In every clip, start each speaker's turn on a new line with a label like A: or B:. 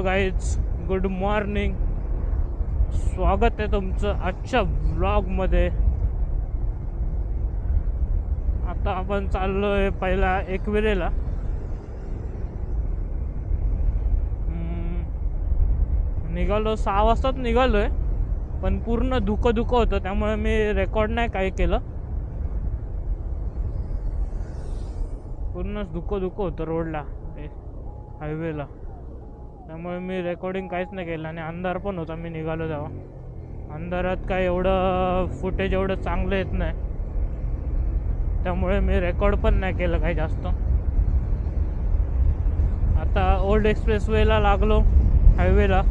A: Hello guys, good morning. स्वागत आहे तुमचं आजच्या व्लॉगमध्ये. आता आपण चाललोय पहिला एकविरेला. निघालो 6 वाजताच निघालोय, पण पूर्ण धुकं होतं, त्यामुळे मी रेकॉर्ड नाही काही केलं. पूर्णच धुकं होतं रोडला, हायवेला, त्यामुळे मी रेकॉर्डिंग काहीच नाही केलं. आणि अंधार पण होता मी निघालो तेव्हा. अंधारात काय एवढं फुटेज एवढं चांगलं येत नाही, त्यामुळे मी रेकॉर्ड पण नाही केलं काही जास्त. आता ओल्ड एक्सप्रेस वेला लागलो, हायवेला.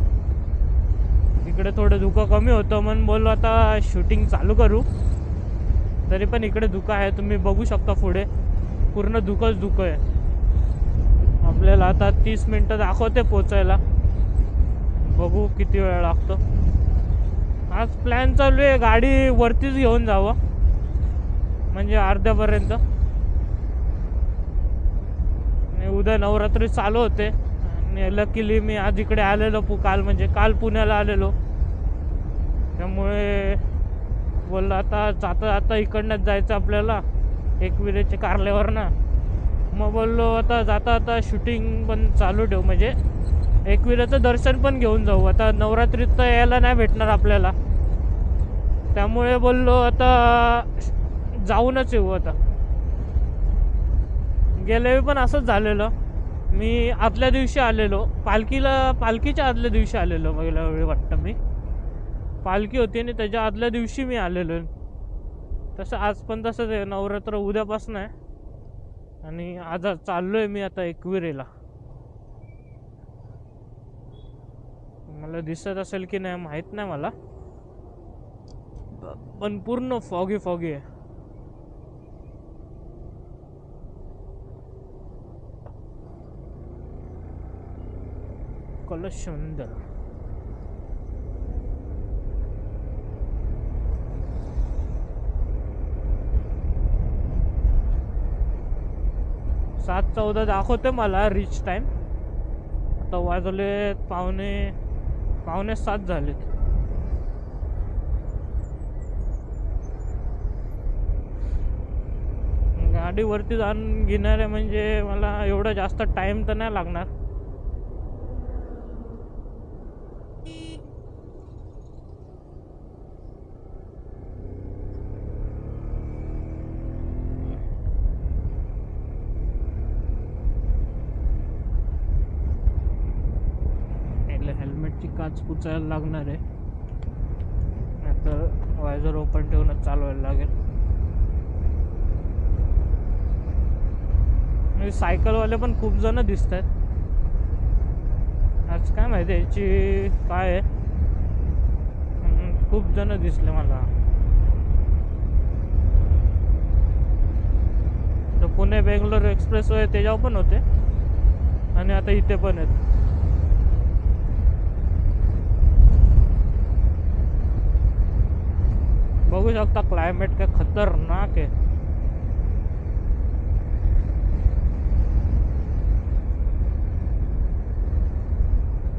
A: इकडे थोडं धुकं कमी होतं म्हणून बोललो आता शूटिंग चालू करू. तरी पण इकडे धुकं आहे, तुम्ही बघू शकता. पुढे पूर्ण धुकं आहे. आपल्याला आता 30 मिनटं दाखवते पोचायला. बघू किती वेळ लागतो. आज प्लॅन चालू आहे गाडी वरतीच घेऊन जावं, म्हणजे अर्ध्यापर्यंत. आणि उद्या नवरात्री चालू होते. आणि लकीली मी आज इकडे आलेलो काल पुण्याला आलेलो, त्यामुळे बोललो आता जाता इकडनंच जायचं आपल्याला एकविरेच्या कारल्यावरनं. मग बोललो आता जाता शूटिंग पण चालू ठेवू, म्हणजे एकविरेचं दर्शन पण घेऊन जाऊ. आता नवरात्रीत तर यायला नाही भेटणार आपल्याला, त्यामुळे बोललो आता जाऊनच येऊ. आता गेल्यावेळी पण असंच झालेलं. मी आदल्या दिवशी आलेलो, पालखीच्या आदल्या दिवशी आलेलो. गेल्या वेळी वाटतं मी पालखी होती आणि त्याच्या आदल्या दिवशी मी आलेलो. तसं आज पण तसंच आहे, नवरात्र उद्यापासून आहे. आणि आज चाललोय मी आता एकविरेला. मला दिसत असेल की नाही माहीत नाही मला, पण पूर्ण फॉगी आहे. कलश मंदिर. सात 14 दाखवते मला रीच टाइम. आता वाजले पावणे 7 झालेत. गाडी वरती जाऊन घेणार आहे, म्हणजे मला एवढा जास्त टाइम तर नाही लागणार. हेल्मेटची काच पुचायला लागणार आहे, नाहीतर वायझर ओपन ठेवूनच चालवायला लागेल. सायकलवाले पण खूप जण दिसत आहेत आज. काय माहिती याची काय आहे, खूप जण दिसले मला. पुणे बेंगलोर एक्सप्रेस वे त्याच्यावर पण होते, आणि आता इथे पण आहेत. बघू शकता क्लायमेट काय खतरनाक आहे.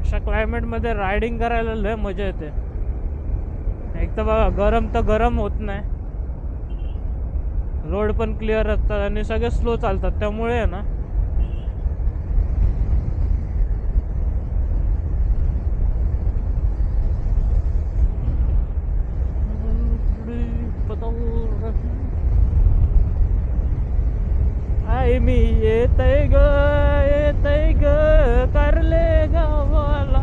A: अशा क्लायमेटमध्ये रायडिंग करायला लय मजा येते. एक तर बघा, गरम होत नाही, रोड पण क्लिअर असतात आणि सगळे स्लो चालतात, त्यामुळे आहे ना आई मी येतय ग कारले गावाला.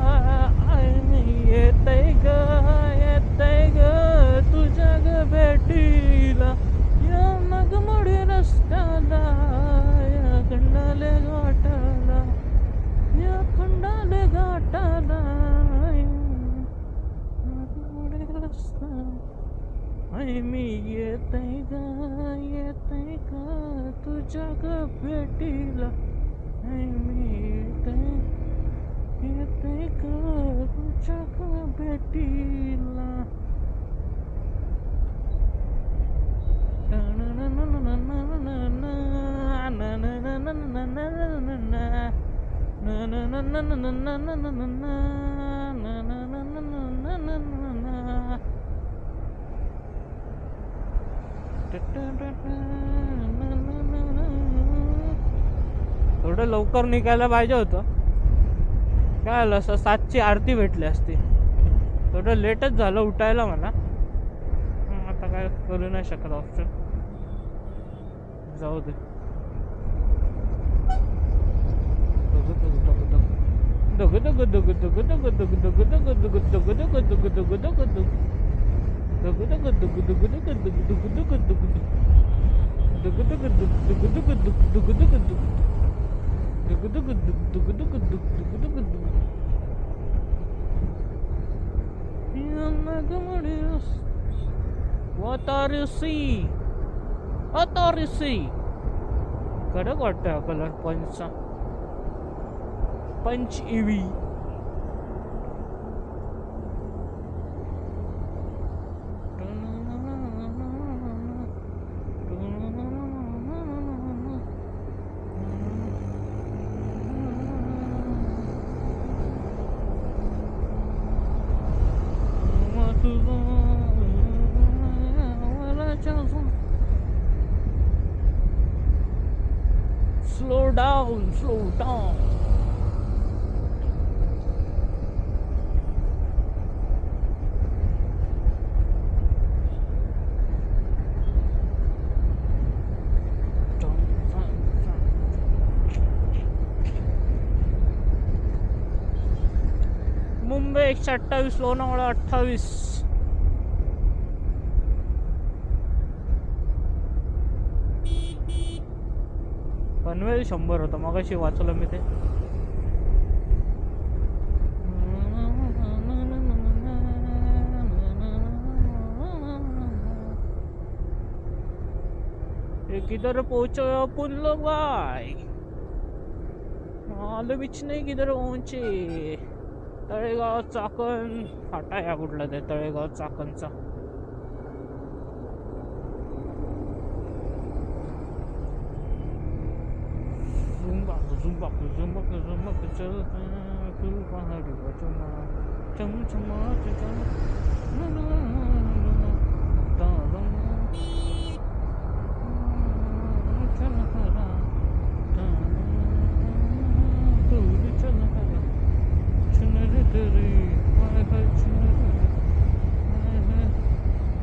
A: आई मी येतय ग तुझ्या ग भेटीला. या मगमोडी रस्त्याला, या खंडाले घाटाला, या खंडाले घाटाला, मगमोडी रस्ता. आई मी येतय ग तुझ्या ग भेटीला. आई मी येतय ग तुझ्या ग भेटीला. थोडं लवकर निघायला पाहिजे होतं. काय आलं असं 7ची आरती भेटली असती. थोडं लेटच झालं उठायला मला. आता काय करू नाही शकत ऑप्शन. जाऊ दे. कडक वाटतं हा कलर पंचचा. पंच EV. Slow down, slow down. Mumbai 128, Lonavala 28. Panvel 100 होतं मगाशी वाचलं मी ते. किधर पहुंचो अपन लोग भाई. मालूम नहीं किधर पहुंचे. तळेगाव चाकण फाटा या कुठला ते तळेगाव चाकणचा.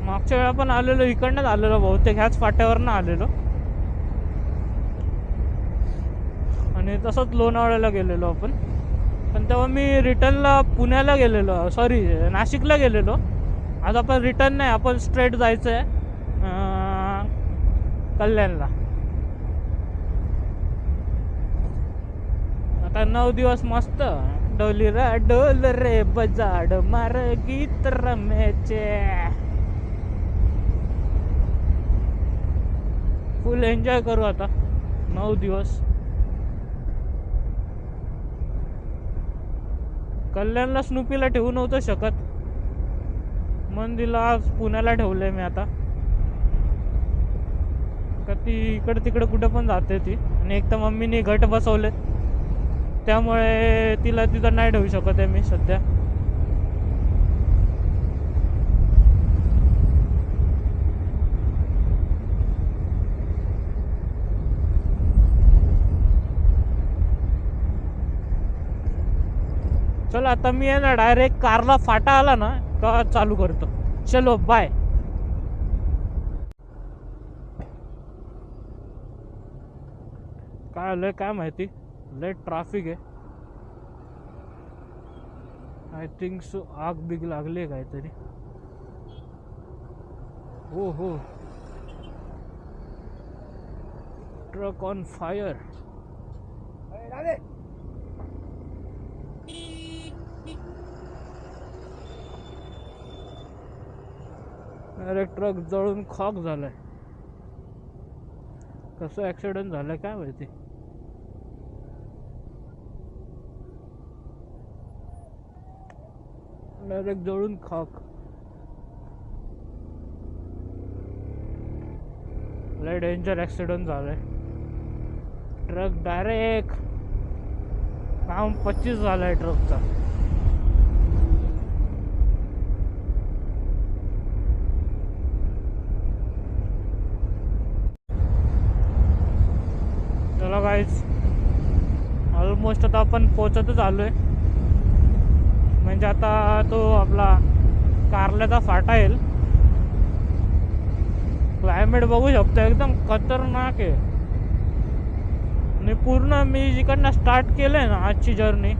A: मागच्या वेळा पण आलेलो इकडनंच आलेलो बहुतेक ह्याच फाट्यावरनं आलेलो. आणि तसंच लोणावळ्याला गेलेलो आपण. पण तेव्हा मी रिटर्नला पुण्याला गेलेलो, सॉरी नाशिकला गेलेलो. आज आपण रिटर्न नाही, आपण स्ट्रेट जायचं आहे कल्याणला. आता 9 दिवस मस्त डोली रा डोल रे बजाड मार गीत रमेचे. फुल एन्जॉय करू आता 9 दिवस. कल्याणला स्नूपीला ठेवू नव्हतं शकत, मंदीला आज पुण्याला ठेवलंय मी. आता का ती इकडं तिकडं कुठं पण जाते ती. आणि एक तर मम्मीने घट बसवले त्यामुळे तिला तिथं नाही ठेवू शकत आहे मी सध्या. चला आता मी आहे ना डायरेक्ट कारला फाटा आला ना का चालू करतो. चलो बाय. काय आलंय काय माहिती, लय ट्रॅफिक आहे. आय थिंक सो आग बिग लागली आहे काहीतरी. हो हो, truck on fire. Direct truck जळून खाक झालाय. कसं ॲक्सिडेंट झालाय काय माहिती. डायरेक्ट जळून खाक. लय डेंजर ॲक्सिडेंट झालाय. ट्रक डायरेक्ट काम 25 झालाय ट्रकचा. चला गाईज, ऑलमोस्ट आता आपण पोचतच आलोय. म्हणजे आता तो आपला कारल्याचा फाटा येईल. क्लायमेट बघू शकतो, एकदम खतरनाक आहे. आणि पूर्ण मी जिकडनं स्टार्ट केलंय ना आजची जर्नी,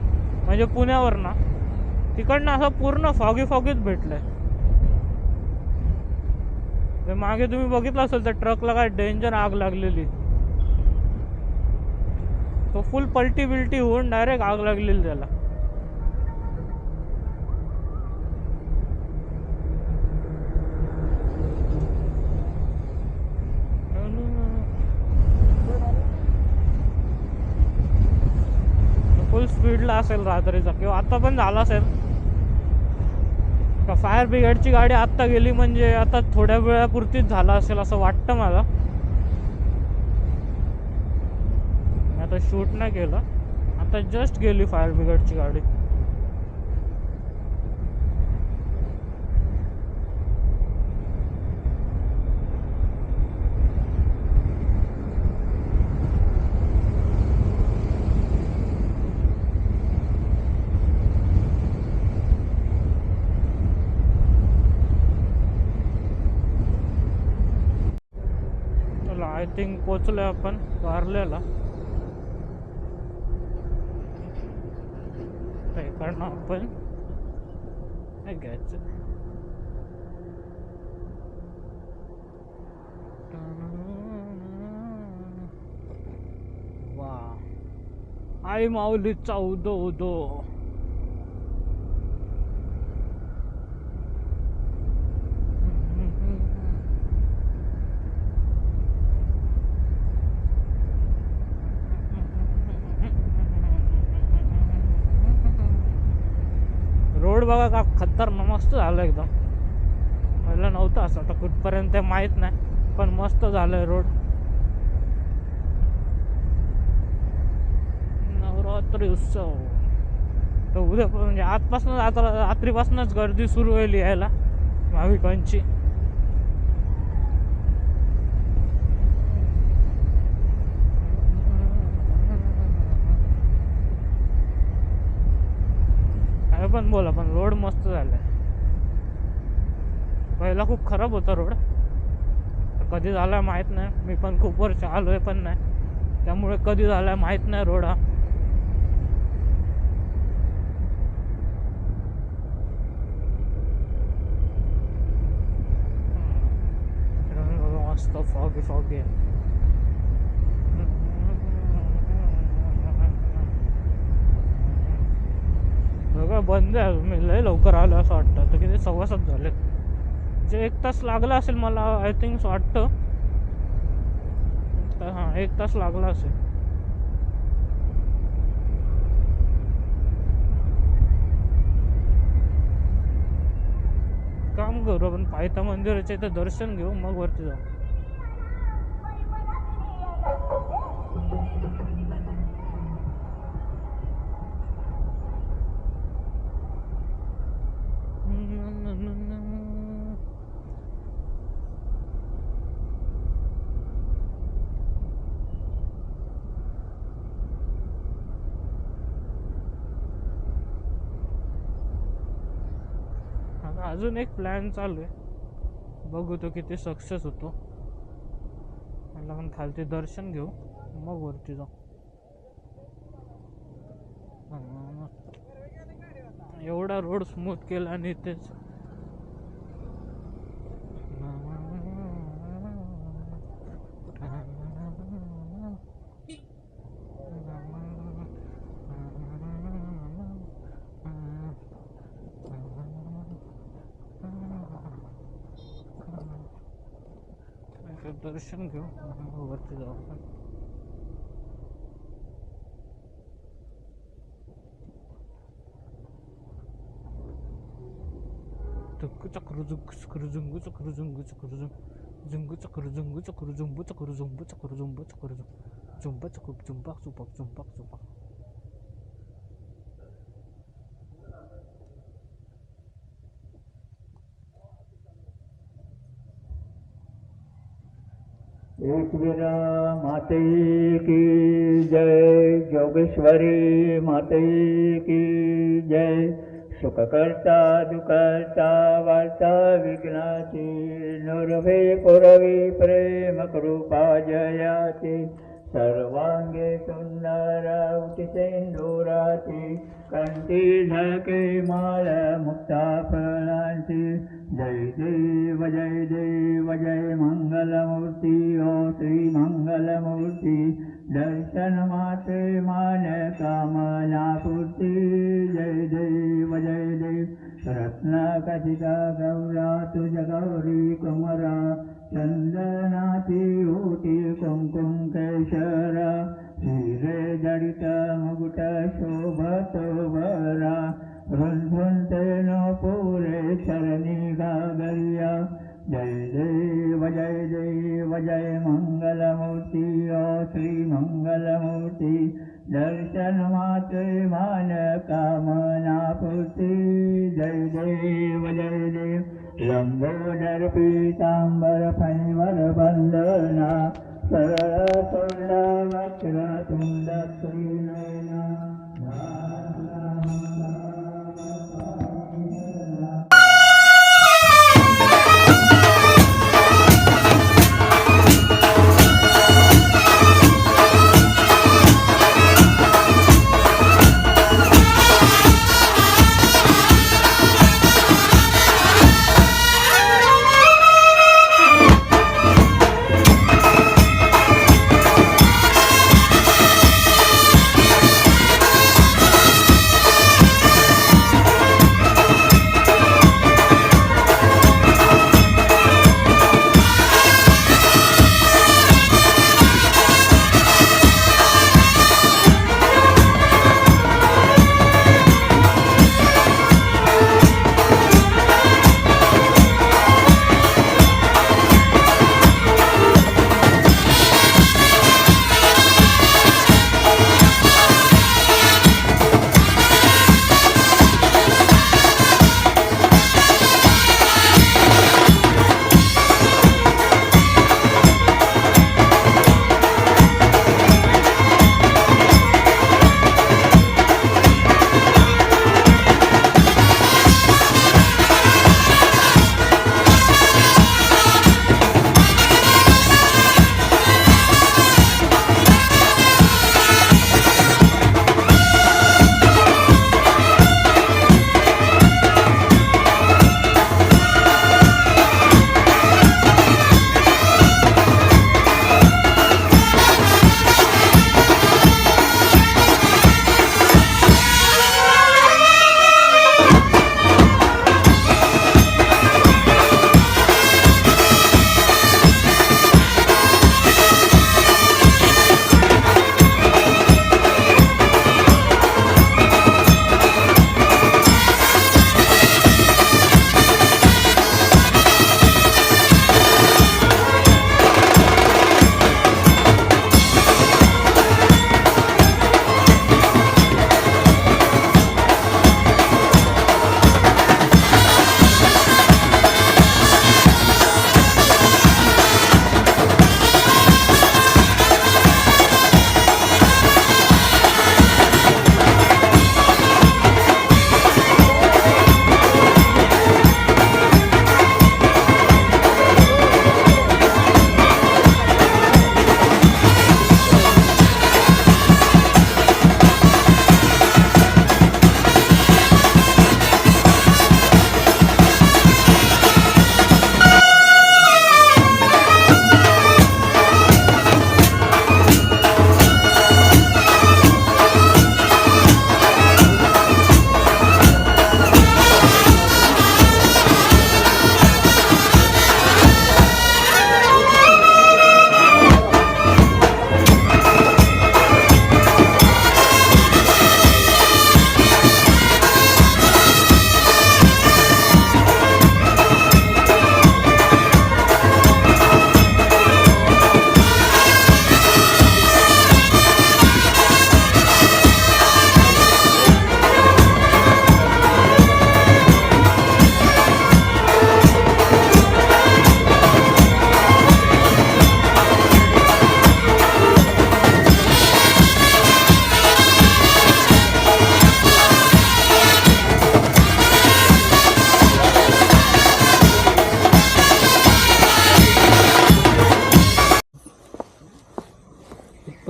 A: म्हणजे पुण्यावरनं, तिकडनं असं पूर्ण फॉगी फॉगीच भेटलंय. ते मागे तुम्ही बघितलं असेल तर ट्रकला काय डेंजर आग लागलेली. तो फुल पलटी बिलटी होऊन डायरेक्ट आग लागलेली त्याला. फुल स्पीडला असेल रात्रीचा, किंवा आता पण झाला असेल. का फायर ब्रिगेडची गाडी आत्ता गेली म्हणजे आता थोड्या वेळापुरतीच झाला असेल असं वाटतं मला. आता शूट नाही केलं, आता जस्ट गेली फायर ब्रिगेडची गाडी. आय थिंक पोचलोय आपण कारल्याला. इकडनं आपण हे घ्यायचं. वा, आई माऊलीचा उदो उदो. रोड बघा का खतरनाक मस्त झालं एकदम. मला नव्हतं असं, आता कुठपर्यंत माहीत नाही, पण मस्त झालंय रोड. नवरात्री उत्सव तर उद्या म्हणजे आजपासून, आता रात्रीपासूनच गर्दी सुरू होईल यायला भाविकांची. पण बोला, पण रोड मस्त झालाय. पहिला खूप खराब होता रोड, कधी झालाय माहित नाही. मी पण खूप वर्ष आलोय पण नाही, त्यामुळे कधी झालाय माहित नाही रोड हा. मस्त फॉगी फॉगी सगळं बंद आहे. मी लय लवकर आलो असं वाटतं. तर किती 6:15 झाले. जे 1 तास लागला असेल मला, आय थिंक वाटतं. हां, 1 तास लागला असेल. काम करू आपण, पायथा मंदिराच्या इथं दर्शन घेऊ, मग वरती जाऊ. अजून एक प्लॅन चालू आहे, बघू तो किती सक्सेस होतो. मला पण खालती दर्शन घेऊ, मग वरती जाऊ. एवढा रोड स्मूथ केला आणि तेच दर्शन घेऊ, वरती जाऊ आपण. चक्र झुंग चक्र झुंग चक्र झुंग चक्र झुंग झुंग चक्र झुंग चक्र झुंब चक्र झुंब चक्र झुंब चक्र झुंब चक्र झुंबा चुपक झुंपाक चुपक.
B: एकवीरा माते की जय, जोगेश्वरी माते की जय. सुखकर्ता दुःखकर्ता वार्ता विघ्नाची, नुरवे पुरवी प्रेम कृपा जयाची. सर्वांगे सुंदर उचितेंदुराची, कंठी झळके माळ मुक्ता फळांची. जय देव जय देव जय मंगलमूर्ती, ओ श्री मंगलमूर्ती. दर्शन मात्रे मान कामना पूर्ती. जय देव जय देव. रत्न कथिता गौरा तुझ गौरी कुमरा, चंदनाची ओटी कुंकुम केशरा. हिरे जडित मुकुट शोभतो बरा, रुंझुंटे नो पुरे चरणी गागरिया. जय देव जय देव जय मंगलमूर्ती, ओ श्री मंगलमूर्ती. दर्शन मात्रे मान कामना पूर्ती. जय देव जय देव. लंबोदर पीतांबर फणीवर वंदना, सरळ सोंड वक्र तुंड श्रीनयना.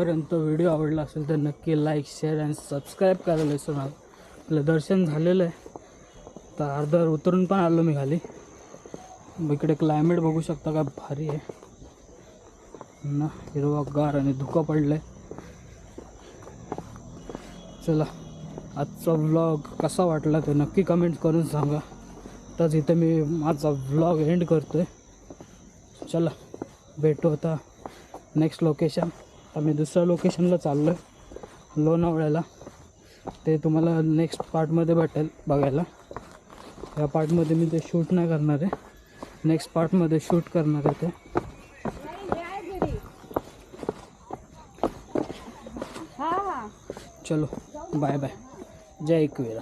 C: शेवटपर्यंत व्हिडिओ आवडला असेल तर नक्की लाईक शेअर आणि सबस्क्राईब करायला विसरू नका. आपलं दर्शन झालेलं आहे, तर अर्धा उतरून पण आलो मी खाली. इकडे क्लायमेट बघू शकता का भारी आहे ना, हिरवागार आणि धुकं पडलं आहे. चला, आजचा व्लॉग कसा वाटला ते नक्की कमेंट करून सांगा. तर इथे मी माझा व्लॉग एंड करतो आहे. चला भेटू आता नेक्स्ट लोकेशन. आम्ही दुसऱ्या लोकेशनला चाललो आहे, लोणावळ्याला. ते तुम्हाला नेक्स्ट पार्टमध्ये भेटेल बघायला. या पार्टमध्ये मी ते शूट नाही करणार आहे, नेक्स्ट पार्टमध्ये शूट करणार आहे ते. चलो बाय बाय, जय एकवीरा.